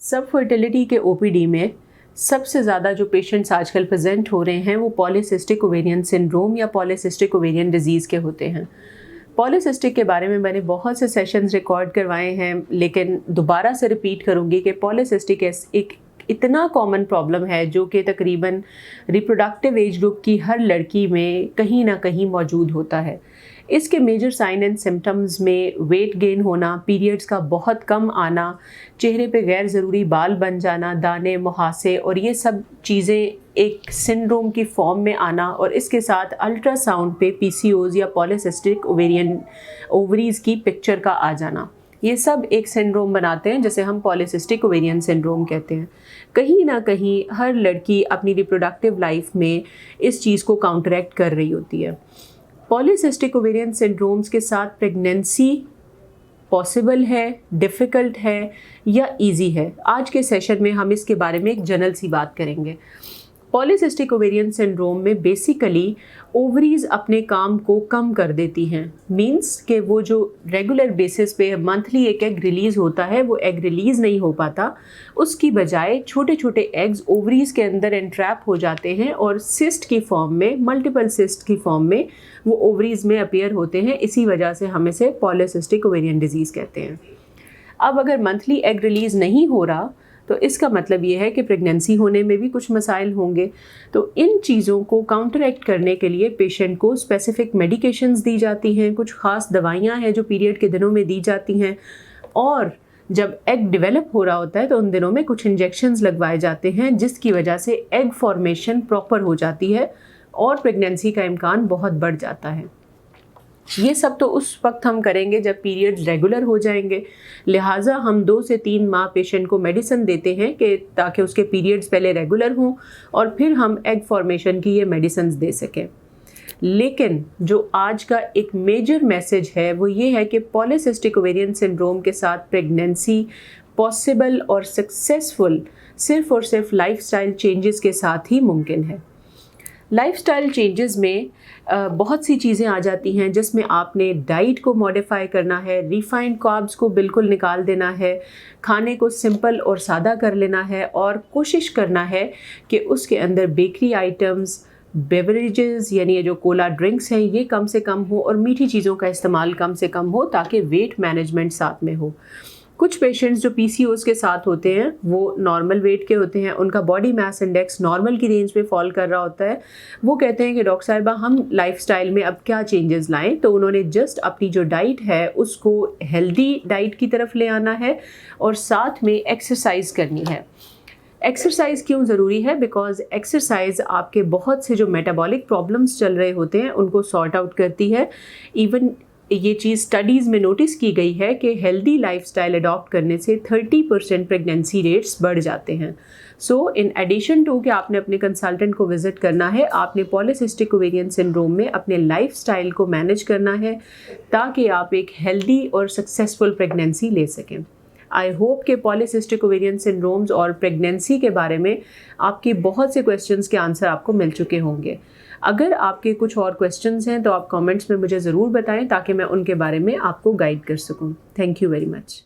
सब फर्टिलिटी के ओपीडी में सबसे ज़्यादा जो पेशेंट्स आजकल प्रेजेंट हो रहे हैं वो पॉलीसिस्टिक ओवेरियन सिंड्रोम या पॉलीसिस्टिक ओवेरियन डिजीज़ के होते हैं। पॉलीसिस्टिक के बारे में मैंने बहुत से सेशंस रिकॉर्ड करवाए हैं, लेकिन दोबारा से रिपीट करूँगी कि पॉलीसिस्टिक एक इतना कॉमन प्रॉब्लम है जो कि तकरीबन रिप्रोडक्टिव एज ग्रुप की हर लड़की में कहीं ना कहीं मौजूद होता है। इसके मेजर साइन एंड सिम्टम्स में वेट गेन होना, पीरियड्स का बहुत कम आना, चेहरे पे गैर ज़रूरी बाल बन जाना, दाने, मुहासे और ये सब चीज़ें एक सिंड्रोम की फॉर्म में आना और इसके साथ अल्ट्रासाउंड पे पीसीओज या पॉलीसिस्टिक ओवेरियन ओवरीज़ की पिक्चर का आ जाना, ये सब एक सिंड्रोम बनाते हैं जिसे हम पॉलीसिस्टिक ओवेरियन सिंड्रोम कहते हैं। कहीं ना कहीं हर लड़की अपनी रिप्रोडक्टिव लाइफ में इस चीज़ को काउंटरैक्ट कर रही होती है। पॉलीसिस्टिक ओवेरियन सिंड्रोम्स के साथ प्रेगनेंसी पॉसिबल है, डिफ़िकल्ट है या इजी है? आज के सेशन में हम इसके बारे में एक जनरल सी बात करेंगे। पॉलीसिस्टिक ओवेरियन सिंड्रोम में बेसिकली ओवरीज अपने काम को कम कर देती हैं। मींस कि वो जो रेगुलर बेसिस पे मंथली एक एग रिलीज़ होता है वो एग रिलीज़ नहीं हो पाता, उसकी बजाय छोटे छोटे एग्स ओवरीज के अंदर एंट्रैप हो जाते हैं और सिस्ट की फॉर्म में, मल्टीपल सिस्ट की फॉर्म में वो ओवरीज में अपीयर होते हैं। इसी वजह से हम इसे पॉलीसिस्टिक ओवेरियन डिजीज़ कहते हैं। अब अगर मंथली एग रिलीज़ नहीं हो रहा तो इसका मतलब ये है कि प्रेगनेंसी होने में भी कुछ मसाइल होंगे। तो इन चीज़ों को काउंटरैक्ट करने के लिए पेशेंट को स्पेसिफिक मेडिकेशंस दी जाती हैं, कुछ ख़ास दवाइयाँ हैं जो पीरियड के दिनों में दी जाती हैं, और जब एग डेवलप हो रहा होता है तो उन दिनों में कुछ इंजेक्शंस लगवाए जाते हैं जिसकी वजह से एग फॉर्मेशन प्रॉपर हो जाती है और प्रेगनेंसी का इम्कान बहुत बढ़ जाता है। ये सब तो उस वक्त हम करेंगे जब पीरियड्स रेगुलर हो जाएंगे, लिहाजा हम 2 से 3 माह पेशेंट को मेडिसिन देते हैं कि ताकि उसके पीरियड्स पहले रेगुलर हों और फिर हम एग फॉर्मेशन की ये मेडिसिन दे सकें। लेकिन जो आज का एक मेजर मैसेज है वो ये है कि पॉलीसिस्टिक ओवेरियन सिंड्रोम के साथ प्रेगनेंसी पॉसिबल और सक्सेसफुल सिर्फ और सिर्फ लाइफस्टाइल चेंजेस के साथ ही मुमकिन है। लाइफस्टाइल चेंजेस में बहुत सी चीज़ें आ जाती हैं जिसमें आपने डाइट को मॉडिफाई करना है, रिफाइंड कार्ब्स को बिल्कुल निकाल देना है, खाने को सिंपल और सादा कर लेना है और कोशिश करना है कि उसके अंदर बेकरी आइटम्स, बेवरेजेस यानी ये जो कोला ड्रिंक्स हैं ये कम से कम हो और मीठी चीज़ों का इस्तेमाल कम से कम हो ताकि वेट मैनेजमेंट साथ में हो। कुछ पेशेंट्स जो पीसीओज के साथ होते हैं वो नॉर्मल वेट के होते हैं, उनका बॉडी मास इंडेक्स नॉर्मल की रेंज में फॉल कर रहा होता है। वो कहते हैं कि डॉक्टर साहिबा हम लाइफस्टाइल में अब क्या चेंजेस लाएं, तो उन्होंने जस्ट अपनी जो डाइट है उसको हेल्दी डाइट की तरफ ले आना है और साथ में एक्सरसाइज करनी है। एक्सरसाइज क्यों ज़रूरी है? बिकॉज एक्सरसाइज आपके बहुत से जो मेटाबॉलिक प्रॉब्लम्स चल रहे होते हैं उनको सॉर्ट आउट करती है। इवन ये चीज़ स्टडीज़ में नोटिस की गई है कि हेल्दी लाइफस्टाइल अडॉप्ट करने से 30% प्रेगनेंसी रेट्स बढ़ जाते हैं। सो इन एडिशन टू कि आपने अपने कंसल्टेंट को विज़िट करना है, आपने पॉलीसिस्टिक ओवेरियन सिंड्रोम में अपने लाइफस्टाइल को मैनेज करना है ताकि आप एक हेल्दी और सक्सेसफुल प्रेगनेंसी ले सकें। आई होप कि पॉलीसिस्टिक ओवेरियन सिंड्रोम्स और प्रेगनेंसी के बारे में आपके बहुत से क्वेश्चंस के आंसर आपको मिल चुके होंगे। अगर आपके कुछ और क्वेश्चंस हैं तो आप कमेंट्स में मुझे ज़रूर बताएं ताकि मैं उनके बारे में आपको गाइड कर सकूं। Thank you very much.